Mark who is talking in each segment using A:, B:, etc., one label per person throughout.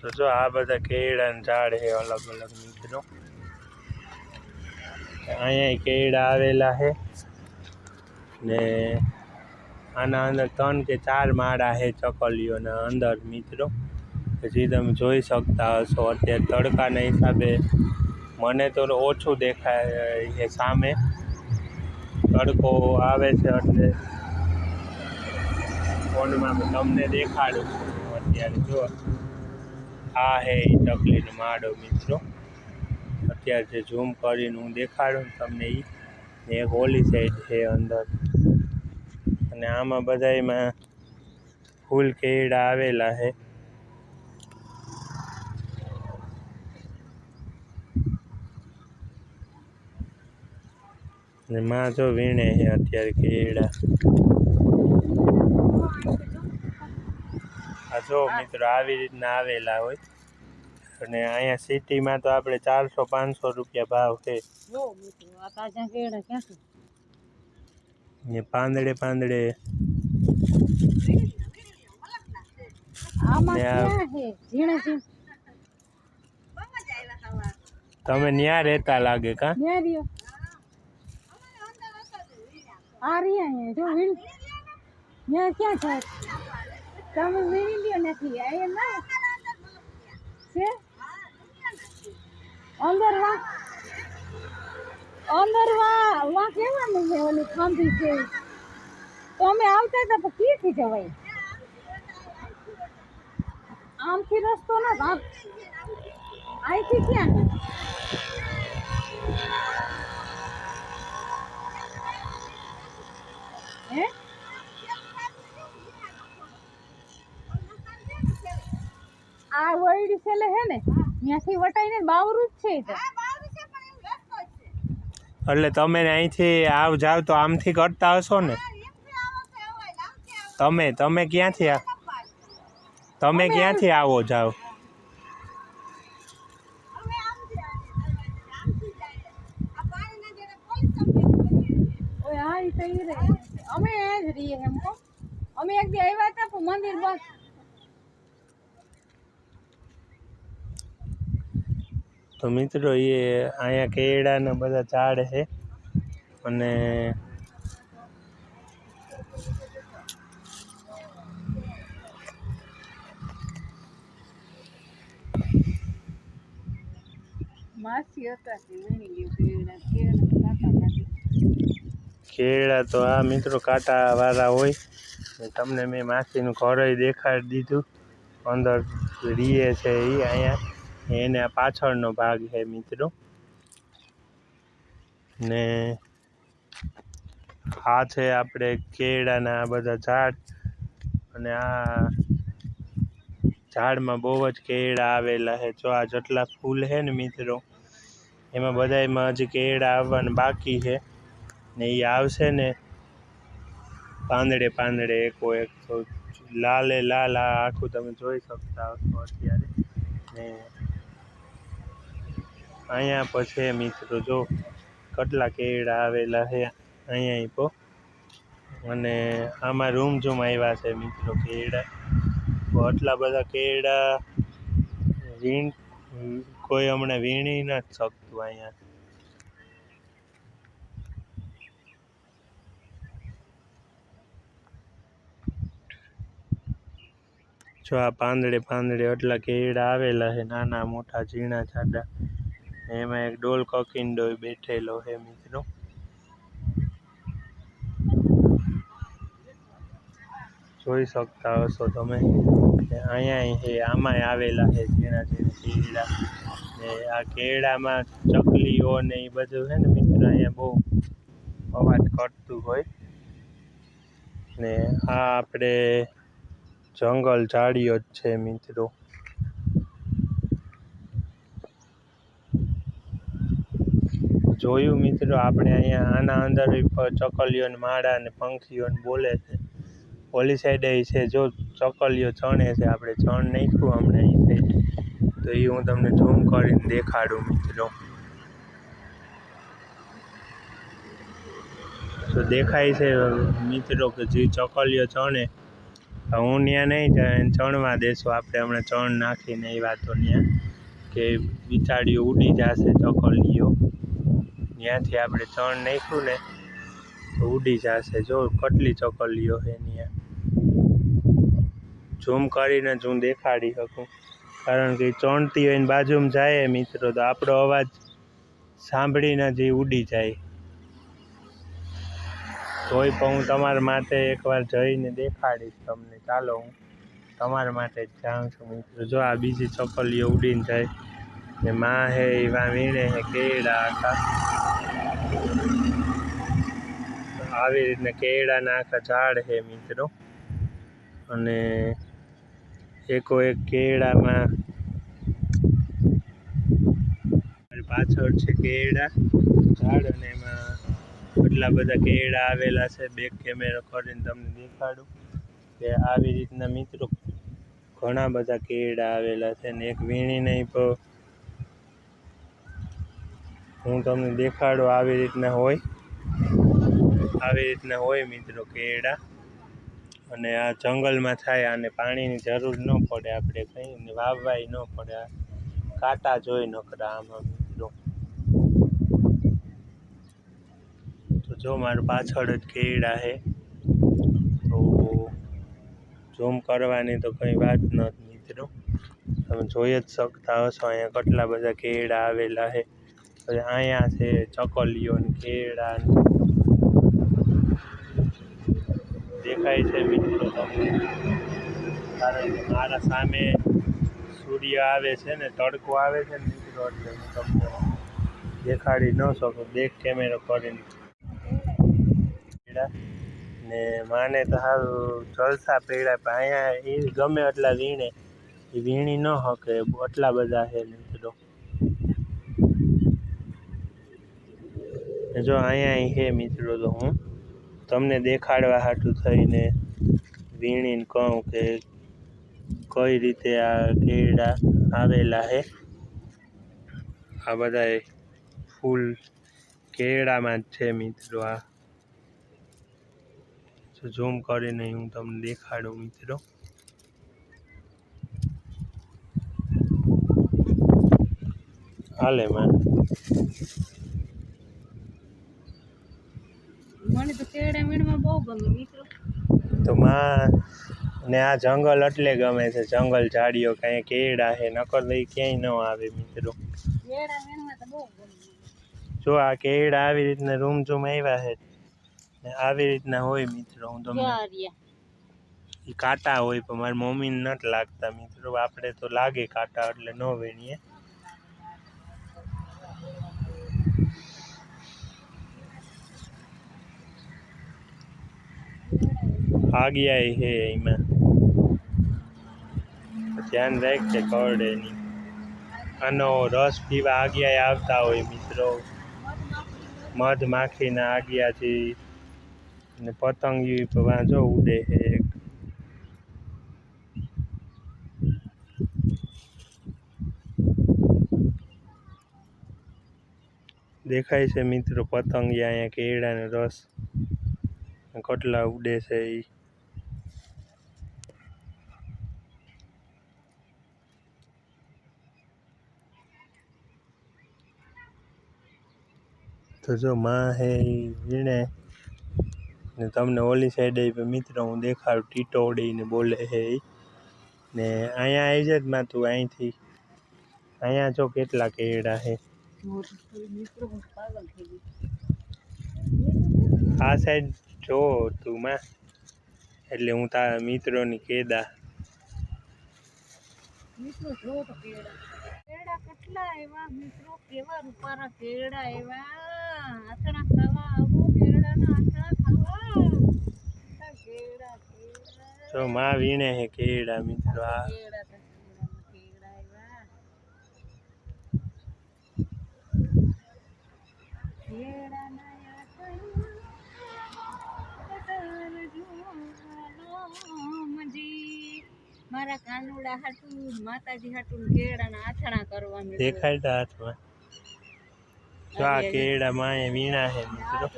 A: તો જો આ બધા કેળાના ઝાડ છે અલગ અલગ મિત્રો. અહીંયા કેળા આવેલા છે ને આના અંદર 3 કે 4 માળા છે ચકલીઓના અંદર મિત્રો. હજી તમે જોઈ શકતા હશો. અત્યારે તડકાના હિસાબે મને તો ઓછું દેખાય છે. સામે તડકો આવે છે એટલે ફોનમાં તમને દેખાડું અત્યારે. જો આ હે ચકલીનો માળો મિત્રો. અત્યારે જે ઝૂમ કરીને હું દેખાડું તમને એ એક ઓલી સાઈડ છે અંદર. અને આમાં બધામાં ફૂલ કેળા આવેલા છે. ને માં જો વીણે છે અત્યારે કેળા. આ જો મિત્રો આવી રીતના આવેલા હોય. અને અહીંયા સિટીમાં તો આપણે 400-500 રૂપિયા ભાવ છે. ને પાંદડે તમે ન્યા રહેતા લાગે કા?
B: તમે વીણી લ્યો નથી અંદર વા કેવાનું છે ઓલી ખાંભી છે. તો અમે આવતા હતા પણ ક્યાંથી જવાય? આમથી રસ્તો ના ભાગ અહીંથી ક્યાં? હે આ વળી છેલે હે ને ત્યાંથી વટાઈને બાવરું જ છે.
A: એટલે તમે અહીંથી આવ જાવ તો આમથી કરતા હશો ને? તમે ક્યાંથી આવો જાવ?
B: અમે જ રહીએ એમ કહો. અમે એક દી આવ્યા હતા પણ મંદિર બસ.
A: તો મિત્રો એ અહીંયા કેળાના બધા ઝાડ છે. અને કેળા તો આ મિત્રો કાંટા વાળા હોય. તમને મેં માસીનું ઘર દેખાડી દીધું. અંદર રીએ છે એ અહીંયા. એને આ પાછળનો ભાગ છે મિત્રો. ને આ છે આપણે કેળાના બધા ઝાડ. અને આ ઝાડમાં બહુ જ કેળા આવેલા છે. જો આ જેટલા ફૂલ છે ને મિત્રો એમાં બધામાં હજી કેળા આવવાના બાકી છે. ને એ આવશે ને પાંદડે એકો એક. તો લાલે લાલ આખું તમે જોઈ શકતા હશો અત્યારે. ને અહીંયા પછી મિત્રો જો કેટલા કેળા આવેલા છે અહીંયા તો. અને આમાં રૂમ આવ્યા છે મિત્રો કેળા. આટલા બધા કેળા કોઈ હમણાં વીણી નથી શકતું અહીંયા. જો આ પાંદડે આટલા કેળા આવેલા છે. નાના મોટા ઝીણા જાડા. એમાં એક ડોલ કકિંડો બેઠેલો છે મિત્રો. જોઈ શકતા હશો તમે. અહીંયા આમાં આવેલા છે ઝીણા કેળા. ને આ કેળામાં ચકલીઓ ને એ બધું છે ને મિત્રો અહીંયા બહુ અવાજ કરતું હોય. ને આ આપણે જંગલ ઝાડીઓ જ છે મિત્રો. જોયું મિત્રો આપણે અહીંયા આના અંદર ચકલીઓને માળા અને પંખીઓને બોલે છે. ઓલી સાઈડે છે જો ચકલીઓ ચણે છે. આપણે ચણ નાખ્યું હમણાં એ સાઈડ. તો એ હું તમને ઝૂમ કરીને દેખાડું મિત્રો. તો દેખાય છે મિત્રો કે જે ચકલીઓ ચણે હું ત્યાં નહીં જાય ચણવા દેશું આપણે હમણાં ચણ નાખીને એ વાતો ત્યાં કે બિચાડીઓ ઉડી જશે ચકલીઓ ત્યાંથી આપણે ચણ નાખ્યું ને તો ઉડી જશે જો કેટલી ચકલીઓ છે ત્યાં ઝૂમ કરીને જ હું દેખાડી શકું કારણ કે ચણતી હોય ને બાજુમાં જાય મિત્રો તો આપણો અવાજ સાંભળીને જ ઉડી જાય તોય પણ હું તમારા માટે એકવાર જઈને દેખાડીશ તમને ચાલો હું તમારા માટે જ જાઉં છું મિત્રો જો આ બીજી ચકલીઓ ઉડીને જાય ને માં હે એવા વીણે હે કેળા આખા આવી રીતના કેળાના આખા ઝાડ છે મિત્રો અને એકો એક કેળામાં પાછળ છે કેળા ઝાડ અને એમાં કેટલા બધા કેળા આવેલા છે બેક કેમેરો કરીને તમને દેખાડું કે આવી રીતના મિત્રો ઘણા બધા કેળા આવેલા છે ને એક વીણી નહીં પણ હું તમને દેખાડું આવી રીતના હોય મિત્રો કેળા અને આ જંગલમાં થાય અને પાણીની જરૂર ન પડે આપણે કંઈ વાવવાય ન પડે કાંટા જોઈ નકરા આમાં મિત્રો તો જો મારું પાછળ જ કેળા છે તો ઝૂમ કરવાની તો કંઈ વાત નથી મિત્રો તમે જોઈ જ શકતા હશો અહીંયા કેટલા બધા કેળા આવેલા છે અહીંયા છે ચકલીઓ ને કેળા દેખાય છે મિત્રો તમને કારણ કે મારા સામે સૂર્ય આવે છે ને તડકો આવે છે ને મિત્રો એટલે હું તમને દેખાડી ન શકું બેક કેમેરો કરીને ને માને તો સારું જલસા પડ્યા પણ અહીંયા એ ગમે એટલા વીણે એ વીણી ન શકે એટલા બધા છે મિત્રો જો અહીંયા છે મિત્રો તો હું તમને દેખાડવા હાટું થઈને વીણીને કહું કે કઈ રીતે આ કેળા આવેલા છે આ બધા ફૂલ કેળામાં જ છે મિત્રો આ ઝૂમ કરીને હું તમને દેખાડું મિત્રો હાલે માં
B: મને તો કેળા વીણવા બહુ ગમે મિત્રો
A: તો માં ને આ જંગલ એટલે ગમે છે જંગલ ઝાડીઓ કાંઈ કેળા છે નકર લઈ ક્યાંય ન આવે મિત્રો
B: કેળા વીણવા તો બહુ ગમે
A: જો આ કેળા આવી રીતના રૂમ ઝૂમ આવ્યા છે ને આવી રીતના હોય મિત્રો હું તમને એ કાંટા હોય પણ મારી મમ્મીને નથી લાગતા મિત્રો આપણે તો લાગે કાંટા એટલે ન વીણીએ આગિયા છે એમાં ધ્યાન રાખજે કરડે નહીં આનો રસ પીવા આગિયા આવતા હોય મિત્રો મધ માખીના આગિયાથી ને પતંગી વાંધો ઉડે છે એક દેખાય છે મિત્રો પતંગિયા અહીંયા કેળાનો રસ કેટલા ઉડે છે એ તો જો માં હે વીણે ને તમને ઓલી સાઈડે મિત્રો હું દેખાડું ટીટોડીને બોલે છે ને અહીંયા આવી જાય માં તું અહીંથી અહીંયા જો કેટલા કેળા છે આ સાઈડ જો તું માં એટલે હું તારા મિત્રોની કેદા
B: મિત્રો જો તો કેળા કેટલા એવા મિત્રો કેવા રૂપારા કેળા એવા આથણા ખાવા આવો કેળાના આથણા ખાવા કેળા
A: જો માં વીણે હે કેળા મિત્રો આ
B: કેળા એવા કેળાના મારા કાનુડા હાટું માતાજી હાટું કેળાના આથણા કરવાનું
A: દેખાડતા હાથમાં જો આ કેળા માં વીણા હે મિત્રો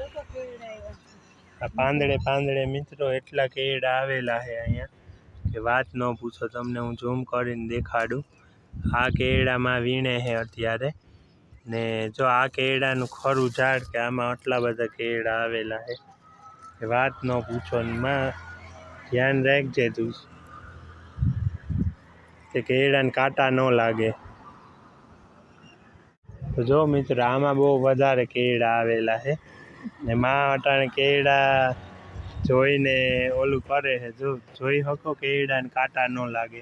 A: આ પાંદડે પાંદડે મિત્રો એટલા કેળા આવેલા છે અહીંયા કે વાત ન પૂછો. તમને હું ઝૂમ કરીને દેખાડું. આ કેળામાં વીણે છે અત્યારે. ને જો આ કેળાનું ખરું ઝાડ કે આમાં આટલા બધા કેળા આવેલા છે વાત ન પૂછો. માં ધ્યાન રાખજે તું કે કેળાને કાંટા ન લાગે. તો જો મિત્રો આમાં બહુ વધારે કેળા આવેલા છે ને માં અટાણે કેળા જોઈને ઓલું કરે છે. જો જોઈ શકો કેળાને કાંટા ન લાગે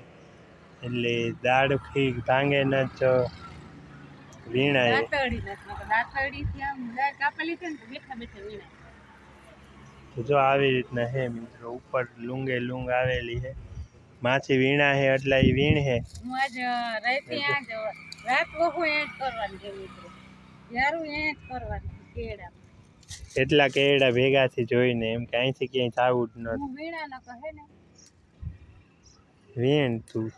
A: એટલે દાળથી ભાંગે ન જ વીણાય. તો જો આવી રીતના હે મિત્રો, ઉપર લુંગે લુંગ આવેલી છે. માછી વીણા હે એટલે એ વીણ હે. એટલા કેળા ભેગાથી જોઈને એમ કે અહીંથી ક્યાંય જવું જ નથી. વીણ તું.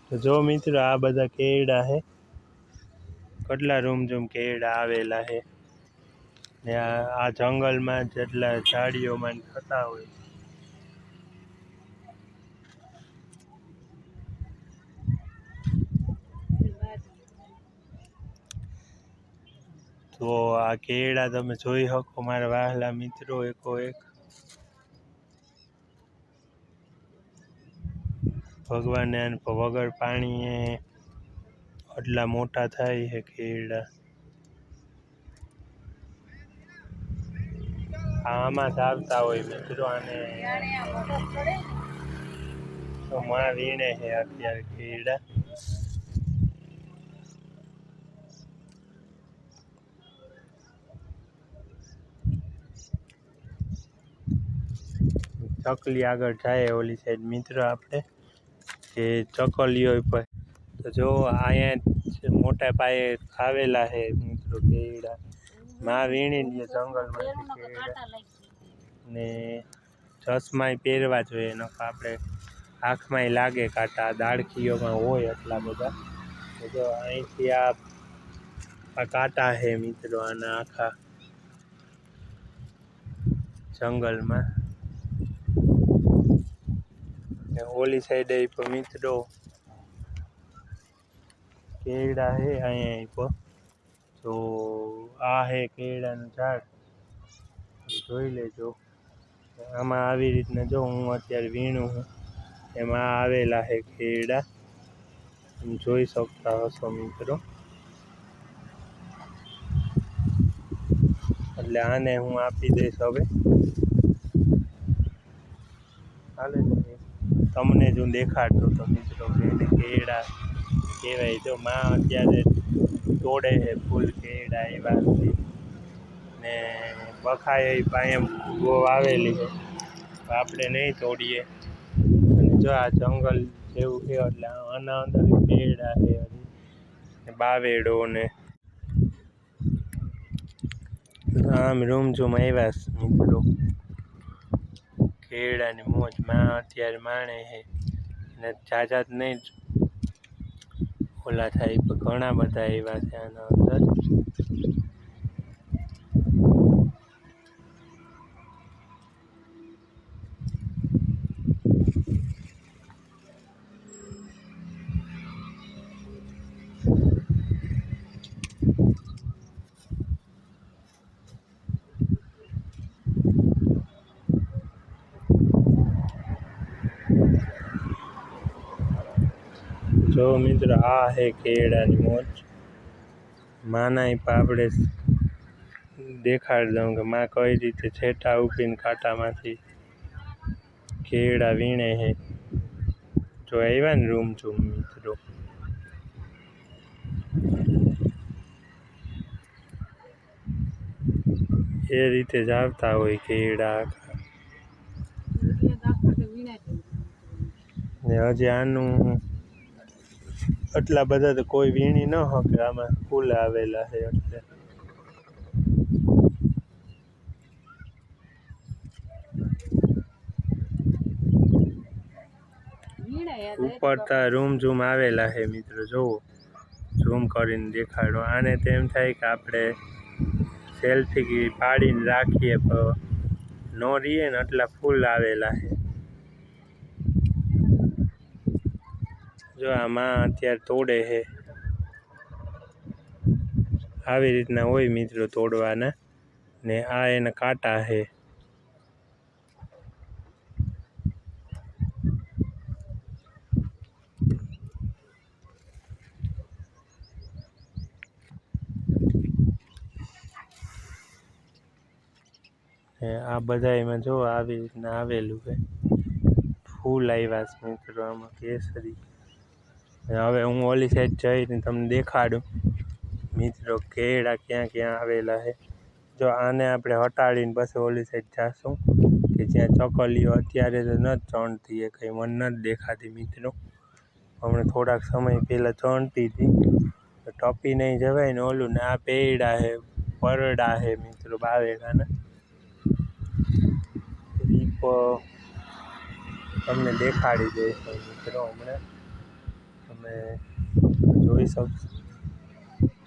A: તો જો મિત્રો આ બધા કેળા હે. કેટલા રૂમઝૂમ કેળા આવેલા છે ને આ જંગલમાં જેટલા ઝાડીઓમાં થતા હોય. તો આ કેળા તમે જોઈ શકો મારા વહાલા મિત્રો એકો એક. ભગવાને વગર પાણીએ આટલા મોટા થાય છે કેળા. આમાં જ આવતા હોય મિત્રો. અને તો માં વીણે છે અત્યારે કેળા. ચકલી આગળ જાય ઓલી સાઈડ મિત્રો આપણે કે ચકલીઓ પર. તો જો અહીંયા મોટા પાયે આવેલા છે મિત્રો કેળા. માં વીણી લે જંગલમાંથી કેળા. ને ચશ્માય પહેરવા જોઈએ ન આપણે આંખમાંય લાગે કાંટા. દાળખીઓમાં હોય એટલા બધા. તો જો અહીંથી આ કાંટા છે મિત્રો આના આખા જંગલમાં. ને ઓલી સાઈડે પણ મિત્રો કેળા હે અહીંયા પણ. તો આ હે કેળાનું ઝાડ, જોઈ લેજો. આમાં આવી રીતના જો હું અત્યારે વીણું છું એમાં આવેલા છે કેળા. જોઈ શકતા હશો મિત્રો. એટલે આને હું આપી દઈશ હવે. હાલે તમને જો દેખાડતો તો મિત્રો કે એને કેળા કહેવાય. જો માં અત્યારે તોડે છે ફૂલ કેળા એવા ને બખાય પાસે બહુ આવેલી છે. આપણે નહીં તોડીએ. અને જો આ જંગલ જેવું છે એટલે આના અંદર કેળા છે બાવેડો ને આમ રૂમઝૂમ આવ્યા મિત્રો. કેળાની મોજ માં અત્યારે માણે છે ને જાજા નહીં ઓલા થાય પણ ઘણા બધા એવા છે આના અંદર. જો મિત્રો આ હે કેળાની મોજ. માના આપણે દેખાડી દઉં કે માં કઈ રીતે છેટા ઊભીને કાંટામાંથી કેળા વીણે છે. જો આવ્યા ને રૂમઝૂમ મિત્રો. એ રીતે જ આવતા હોય કેળા. ને હજી આનું આટલા બધા તો કોઈ વીણી ન શકે. આમાં ફૂલ આવેલા છે એટલે ઉપર તો રૂમઝૂમ આવેલા છે મિત્રો. જોવો ઝૂમ કરીને દેખાડો. આને તેમ થાય કે આપણે સેલ્ફી પાડીને રાખીએ નો રીએ ને એટલા ફૂલ આવેલા છે. જો આમાં અત્યારે તોડે છે. આવી રીતના હોય મિત્રો તોડવાના, ને આ એના કાંટા છે. આ બધામાં જો આવી રીતના આવેલું છે. ફૂલ આવ્યા છે મિત્રો આમાં કેસરી. હવે હું ઓલી સાઈડ જઈને તમને દેખાડું મિત્રો કેળા ક્યાં ક્યાં આવેલા છે. જો આને આપણે હટાડીને પછી ઓલી સાઈડ જાશું કે જ્યાં ચકલીઓ અત્યારે તો નથી ચણતી, એ કંઈ મને નથી દેખાતી મિત્રો. હમણાં થોડાક સમય પહેલાં ચણતી હતી, ટપી નહીં જવાય ને ઓલું. ને આ પેયડા છે, પરડા છે મિત્રો બાવેલાના. દીપો તમને દેખાડી દઈશ મિત્રો હમણાં. તમે જોઈ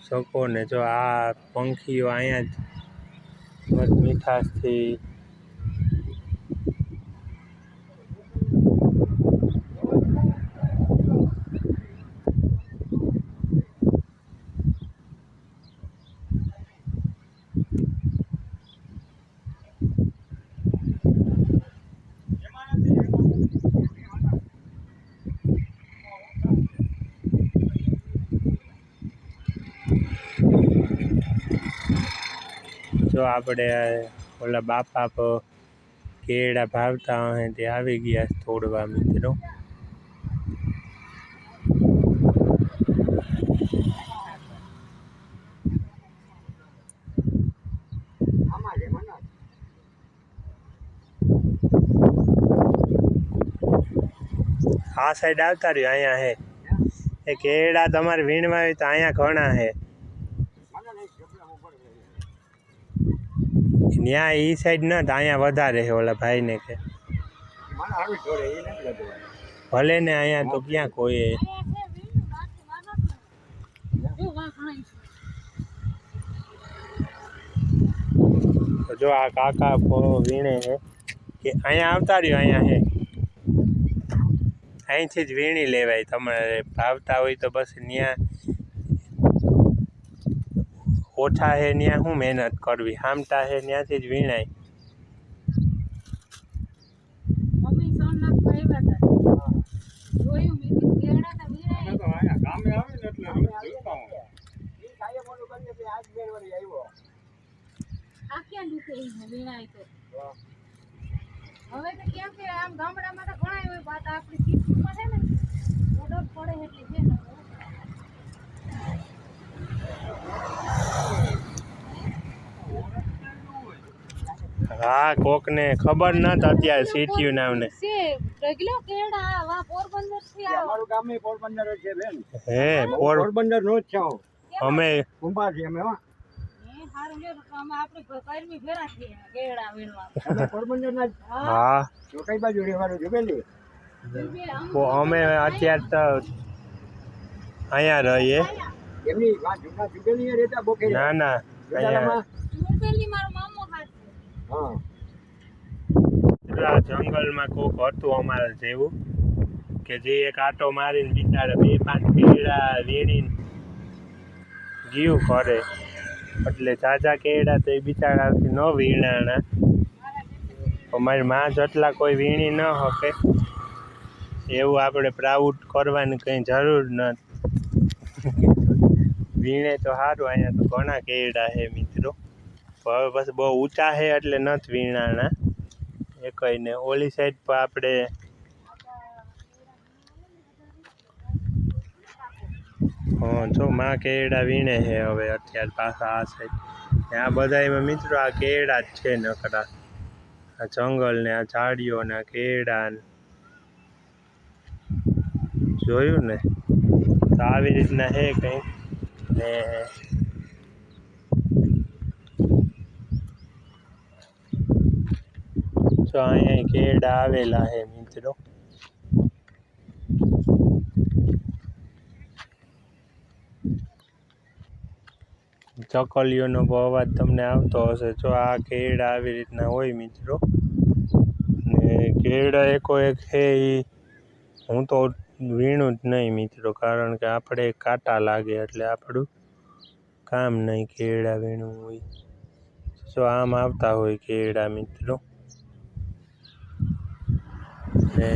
A: શકો ને. જો આ પંખીઓ અહીંયા જ મીઠાશથી જો આપણે ઓલા બાપા કેળા ભાવતા હોય તે આવી ગયા તોડવા મિત્રો. આ સાઈડ આવતા રહ્યો, અહીંયા હે એ કેળા તમારે વીણવા હોય તો અહીંયા ઘણા હે. ત્યાં ઈ સાઈડ ન અહીંયા વધારે છે ઓલા ભાઈને કે ભલે ને અહીંયા તો ક્યાં કોઈ. જો આ કાકા વીણે છે કે અહીંયા આવતા રહ્યો, અહીંયા હે અહીંથી જ વીણી લેવાય. તમારે ભાવતા હોય તો પછી ત્યાં ઓછા છે ત્યાં શું મહેનત કરવી, હામટા છે ત્યાંથી જ વીણાય.
B: હવે તો કેમ કે આમ ગામડામાં તો ઘણા હોય વાત આપણી સિટીમાં છે ને ઓર્ડર પડે એટલે છે ને.
A: હા કોકને ખબર નત અત્યારે સિટીયું નામને
B: રેગ્યુલર કેડા વા પોરબંદર થી આવો.
C: અમારું ગામ એ પોરબંદર જ છે બેન.
A: હે
C: પોરબંદર નો જ છે.
A: અમે
C: કુંભા છે અમે.
B: હારું લે અમે આપણે કરમી ફેરા છીએ કેડા વીણવા.
C: અમે પોરબંદર ના.
A: હા
C: તો કઈ બાજુ રહેવાનું જુબેલી?
A: અમે અત્યારે તો અહીંયા રહીએ.
C: એમની જૂના જુબેલી રહેતા બોકે.
A: ના ના અહીંયા
B: જુબેલી મારો મામો હાથ.
C: હા
A: જંગલમાં કોક હતું અમારા જેવું કે જે એક આટો મારીને બિચારા 2-5 કેળા વીણીને ગયું કરે. એટલે જાજા કેળા તો એ બિચારાથી ન વીણાણા. અમારી માં જેટલા કોઈ વીણી ન શકે એવું આપણે પ્રાઉડ કરવાની કંઈ જરૂર નથી. વીણે તો સારું. અહીંયા તો ઘણા કેળા છે મિત્રો. હવે પછી બહુ ઊંચા છે એટલે નથી વીણાણા એ કહીને. ઓલી સાઈડ પર આપણે હા જો માં કેળા વીણે છે હવે અત્યારે પાછા આ સાઈડ. આ બધામાં મિત્રો આ કેળા જ છે નકરા. આ જંગલ ને આ ઝાડીઓ ને આ કેળા જોયું ને. તો આવી રીતના છે કંઈક. ને જો અહીંયા કેળા આવેલા છે મિત્રો. ચકલીઓનો અવાજ તમને આવતો હશે. જો આ કેળા આવી રીતના હોય મિત્રો. ને કેળા એકો એક છે એ હું તો વીણું જ નહીં મિત્રો, કારણ કે આપણે કાંટા લાગે એટલે આપણું કામ નહીં કેળા વીણવું હોય. જો આમ આવતા હોય કેળા મિત્રો, ને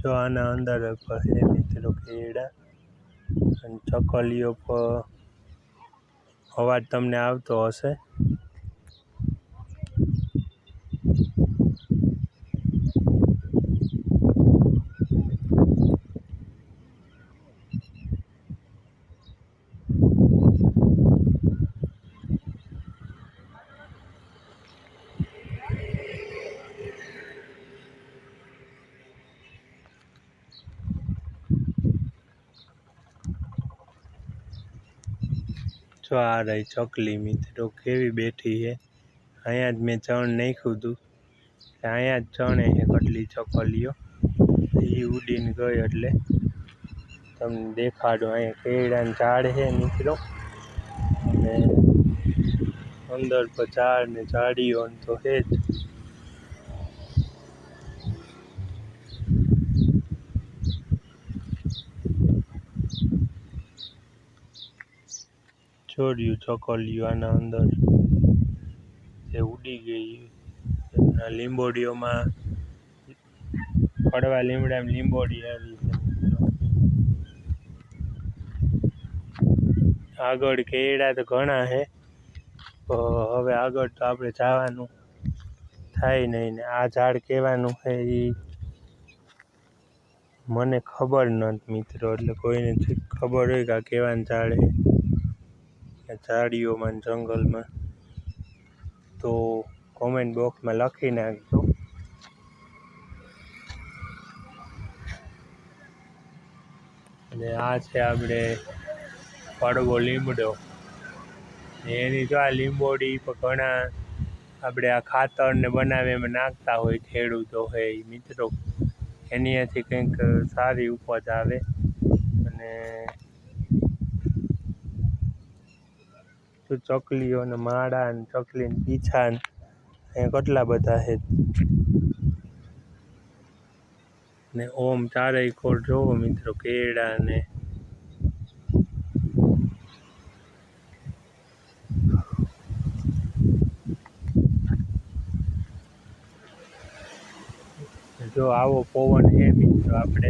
A: જો આના અંદર છે મિત્રો કેળા, અને ચકલીઓ પર અવાજ તમને આવતો હશે. જો આ રહી ચકલી મિત્રો, કેવી બેઠી છે. અહીંયા જ મેં ચણ નાખ્યું હતું, અહીંયા જ ચણે છે કેટલી ચકલીઓ. એ ઉડીને ગઈ એટલે તમને દેખાડું. અહીંયા કેળાનું ઝાડ છે મિત્રો, અને અંદર પર ઝાડ ને ઝાડીઓ તો છે જ. છોડ્યું ચકલીઓ આના અંદર જે ઉડી ગઈ. એમના લીંબોડીઓમાં કડવા લીમડામાં લીંબોડી આવી છે મિત્રો. આગળ કેળા તો ઘણા છે, હવે આગળ તો આપણે જવાનું થાય નહીં. ને આ ઝાડ કહેવાનું છે એ મને ખબર નથી મિત્રો, એટલે કોઈને ખબર હોય કે આ કહેવાનું ઝાડ છે ઝાડીઓમાં જંગલમાં, તો કોમેન્ટ બોક્સમાં લખી નાખજો. અને આ છે આપણે કડવો લીમડો. એની જો આ લીંબોડી પર ઘણા આપણે આ ખાતરને બનાવે એમાં નાખતા હોય ખેડૂતો હોય એ મિત્રો, એનીથી કંઈક સારી ઉપજ આવે. અને ચકલીઓ ને માળા ને ચકલી ને પીછા ને અહીંયા કેટલા બધા છે. ને ઓમ ચારેય કોર જોવો મિત્રો કેળા ને જો આવો પવન છે મિત્રો. આપણે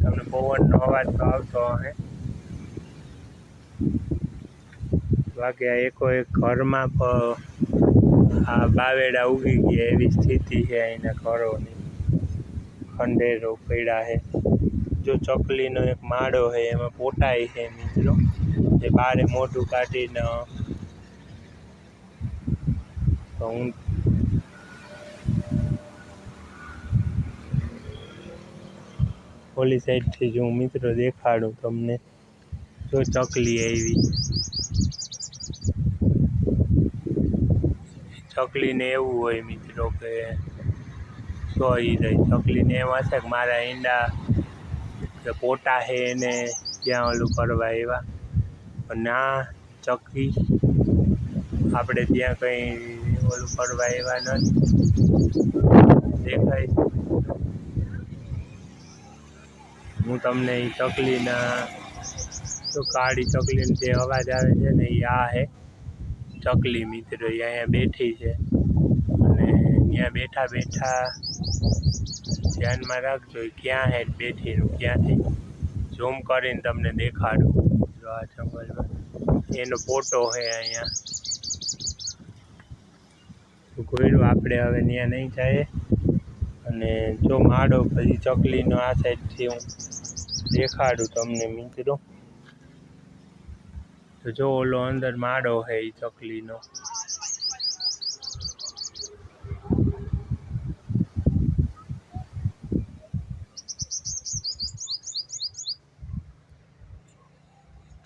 A: તમને પવનનો અવાજ તો આવતો હશે. બાકી આ એકો એક ઘરમાં આ બાવેડા ઉગી ગયા એવી સ્થિતિ છે અહીંના ઘરોની. ખંડેરો પડ્યા છે. જો ચકલીનો એક માળો છે એમાં પોટાય છે મિત્રો, એ બારે મોઢું કાઢીને હું ઓલી સાઈડથી જો મિત્રો દેખાડું તમને. જો ચકલી આવી, ચકલીને એવું હોય મિત્રો કે સોઈ રહી. ચકલીને એમ હશે કે મારા ઈંડા કે પોટા છે એને ક્યાં ઓલું કરવા એવા. પણ ના, ચકલી આપણે ત્યાં કંઈ ઓલું કરવા એવા નથી. દેખાય હું તમને એ ચકલીના તો કાળી ચકલીનો જે અવાજ આવે છે ને એ આ છે ચકલી મિત્રો. એ અહીંયા બેઠી છે, અને ત્યાં બેઠા બેઠા ધ્યાનમાં રાખજો ક્યાં છે બેઠીનું, ક્યાંથી ઝૂમ કરીને તમને દેખાડું. જો આ જંગલમાં એનો ફોટો છે અહીંયા. કોયડું આપણે હવે ત્યાં નહીં જાય. અને જો માળો પછી ચકલીનો આ સાઈડથી હું દેખાડું તમને મિત્રો. તો જો ઓલો અંદર માળો છે એ ચકલીનો.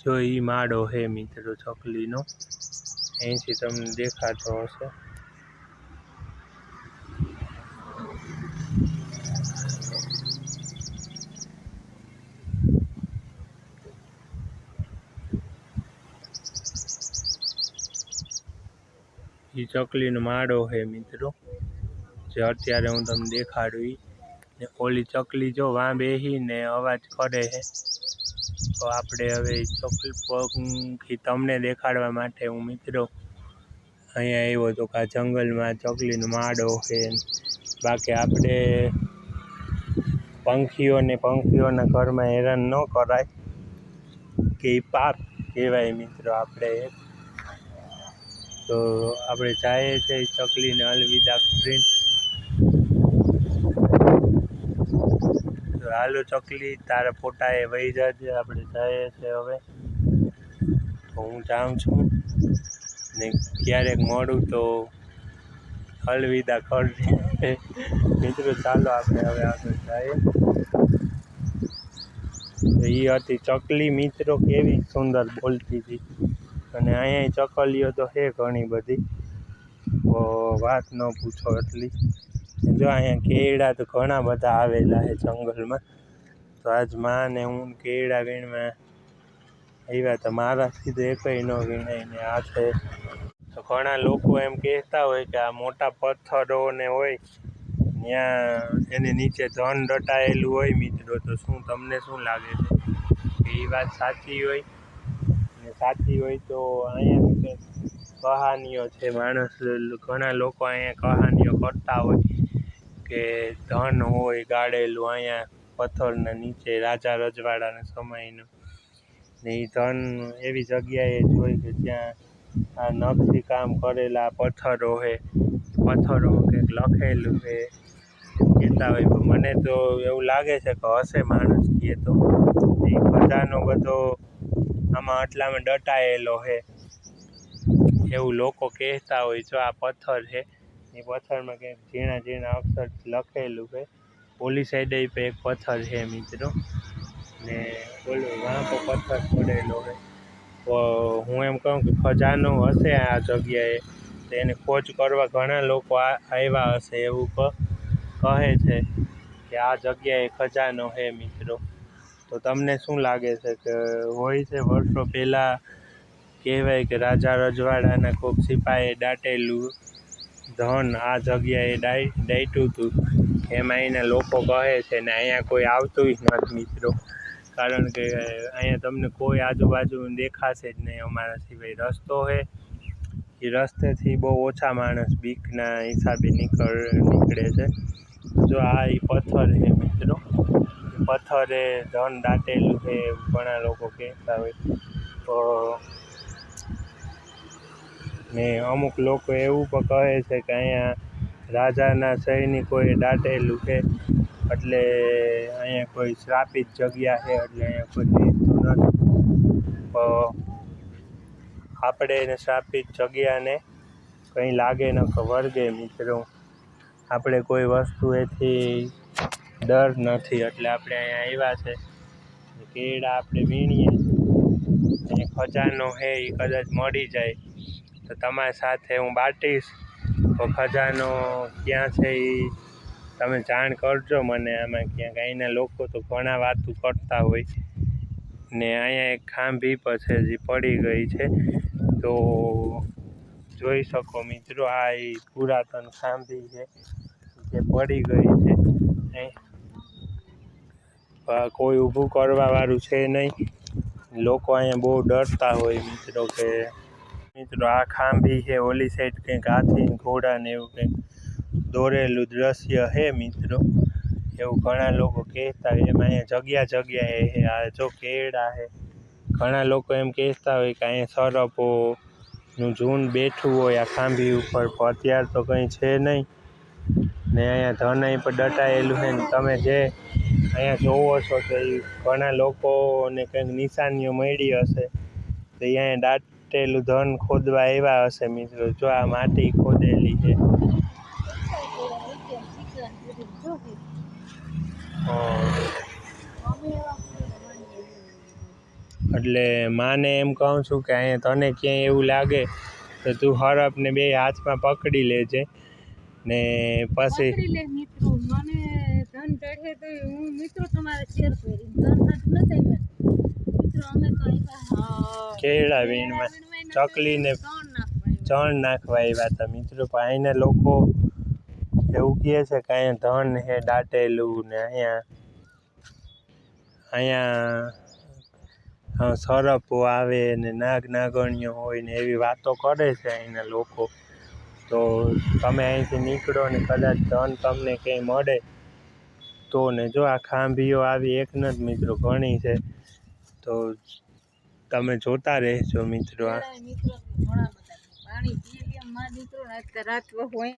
A: જો એ માળો છે મિત્રો ચકલીનો, અહીંથી તમને દેખાતો હશે. એ ચકલીનો માળો છે મિત્રો, જે અત્યારે હું તમને દેખાડું. ને ઓલી ચકલી જો વાં બેહીને અવાજ કરે છે. તો આપણે હવે ચકલી પંખી તમને દેખાડવા માટે હું મિત્રો અહીંયા આવ્યો હતો કે આ જંગલમાં ચકલીનો માળો છે. બાકી આપણે પંખીઓના ઘરમાં હેરાન ન કરાય કે એ પાપ કહેવાય મિત્રો આપણે. તો આપણે જઈએ છીએ ચકલીને અલવિદા કરીને. તો હાલો ચકલી, તારા ફોટાએ વહી જજે, આપણે જઈએ છીએ હવે. તો હું જાઉં છું ને ક્યારેક મળું તો અલવિદા કરજે મિત્રો. ચાલો આપણે હવે આગળ જઈએ. એ હતી ચકલી મિત્રો, કેવી સુંદર બોલતી હતી. અને અહીંયા ચકલીઓ તો છે ઘણી બધી, તો વાત ન પૂછો એટલી. જો અહીંયા કેળા તો ઘણા બધા આવેલા છે જંગલમાં. તો આજ માં ને હું કેળા વીણવા આવ્યા તો મારાથી તો એકય ન વીણાય ને આ છે. તો ઘણા લોકો એમ કહેતા હોય કે આ મોટા પથ્થરો ને હોય ત્યાં એની નીચે ધન દટાયેલું હોય મિત્રો. તો શું તમને શું લાગે છે કે એ વાત સાચી હોય? ને સાચી હોય તો અહીંયા કહાનીઓ છે, માણસ ઘણા લોકો અહીંયા કહાનીઓ કરતા હોય કે ધન હોય ગાળેલું અહીંયા પથ્થરના નીચે રાજા રજવાડાના સમયનું. ને એ ધન એવી જગ્યાએ જ હોય કે જ્યાં આ નકશી કામ કરેલા પથ્થરો છે, પથ્થરોમાં કંઈક લખેલું છે કહેતા હોય. પણ મને તો એવું લાગે છે કે હશે માણસ કહે તો. એ ખજાનો બધો આમાં આટલામાં દટાયેલો છે એવું લોકો કહેતા હોય. જો આ પથ્થર છે, એ પથ્થરમાં કંઈક ઝીણા ઝીણા અક્ષર લખેલું છે. ઓલી સાઈડે પણ એક પથ્થર છે મિત્રો, ને ઓલો વાં પર પથ્થર પડેલો છે. તો હું એમ કહું કે ખજાનો હશે આ જગ્યાએ, તો એને ખોજ કરવા ઘણા લોકો આવ્યા હશે એવું કહે છે કે આ જગ્યાએ ખજાનો છે મિત્રો. તો તમને શું લાગે છે કે હોય છે? વર્ષો પહેલાં કહેવાય કે રાજા રજવાડાના કોઈક સિપાહીએ દાટેલું ધન આ જગ્યાએ દાટ્યું હતું, એમાં એના લોકો કહે છે. ને અહીંયા કોઈ આવતું નથી મિત્રો, કારણ કે અહીંયા તમને કોઈ આજુબાજુ દેખાશે જ નહીં અમારા સિવાય. રસ્તો છે, એ રસ્તેથી બહુ ઓછા માણસ બીકના હિસાબે નીકળે છે. જો આ એ પથ્થર છે મિત્રો, પથ્થરે ધન દાટેલું છે ઘણા લોકો કહેતા હોય. તો ને અમુક લોકો એવું પણ કહે છે કે અહીંયા રાજાના સૈનિકોએ દાટેલું છે, એટલે અહીંયા કોઈ શ્રાપિત જગ્યા છે, એટલે અહીંયા કોઈ જીવતું નથી. તો આપણે એને શ્રાપિત જગ્યાને કંઈ લાગે ન કે વર્ગે મિત્રો. આપણે કોઈ વસ્તુએથી ડર નથી, એટલે આપણે અહીંયા આવ્યા છે. કેળા આપણે વીણીએ અને ખજાનો છે એ કદાચ મળી જાય તો તમારી સાથે હું બાટીશ. તો ખજાનો ક્યાં છે એ તમે જાણ કરજો મને. આમાં ક્યાંક અહીંના લોકો તો ઘણા વાતું કરતા હોય. ને અહીંયા એક ખાંભી પર છે જે પડી ગઈ છે, તો જોઈ શકો મિત્રો. આ એ પુરાતન ખાંભી છે જે પડી ગઈ છે. કોઈ ઊભું કરવા વાળું છે નહીં. લોકો અહીંયા બહુ ડરતા હોય મિત્રો કે મિત્રો આ ખાંભી છે, ઓલી સાઈડ કંઈક હાથી ઘોડા ને એવું કંઈક દોરેલું દ્રશ્ય છે મિત્રો, એવું ઘણા લોકો કહેતા હોય. એમાં અહીંયા જગ્યાએ છે. આ જો કેળા છે, ઘણા લોકો એમ કહેતા હોય કે અહીંયા સરપોનું ઝુંડ બેઠું હોય આ ખાંભી ઉપર. પણ અત્યારે તો કંઈ છે નહીં. ને અહીંયા ધન પર દટાયેલું છે. ને તમે જે અહીંયા જોવો છો તો એ ઘણા લોકોને કંઈક નિશાનીઓ મળી હશે, તો એ અહીંયા દાટેલું ધન ખોદવા આવ્યા હશે મિત્રો. જો આ માટી ખોદેલી છે. એટલે માને એમ કહું છું કે અહીંયા તને ક્યાંય એવું લાગે તો તું હરફને બે હાથમાં પકડી લેજે ને પછી
B: મિત્રો મને ધન ચઢે તો હું મિત્રો તમારે શેર કરી ધન હાથ નથી મિત્રો. અમે તો
A: કેળા વીણવા ચણ નાખવા આવ્યા હતા મિત્રો. પણ અહીંના લોકો એવું કહે છે કે અહીંયા ધન હે દાટેલું ને અહીંયા સરપો આવે ને નાગણીઓ હોય ને એવી વાતો કરે છે અહીંના લોકો. તો તમે અહીંથી નીકળો ને કદાચ ધન તમને કંઈ મળે તો. ને જો આ ખાંભીઓ આવી એક નથી મિત્રો, ઘણી છે. તો તમે જોતા રહેજો મિત્રો.
B: મિત્રો ઘણા બધા પાણી પીએ કે માં દીકરો રાત હોય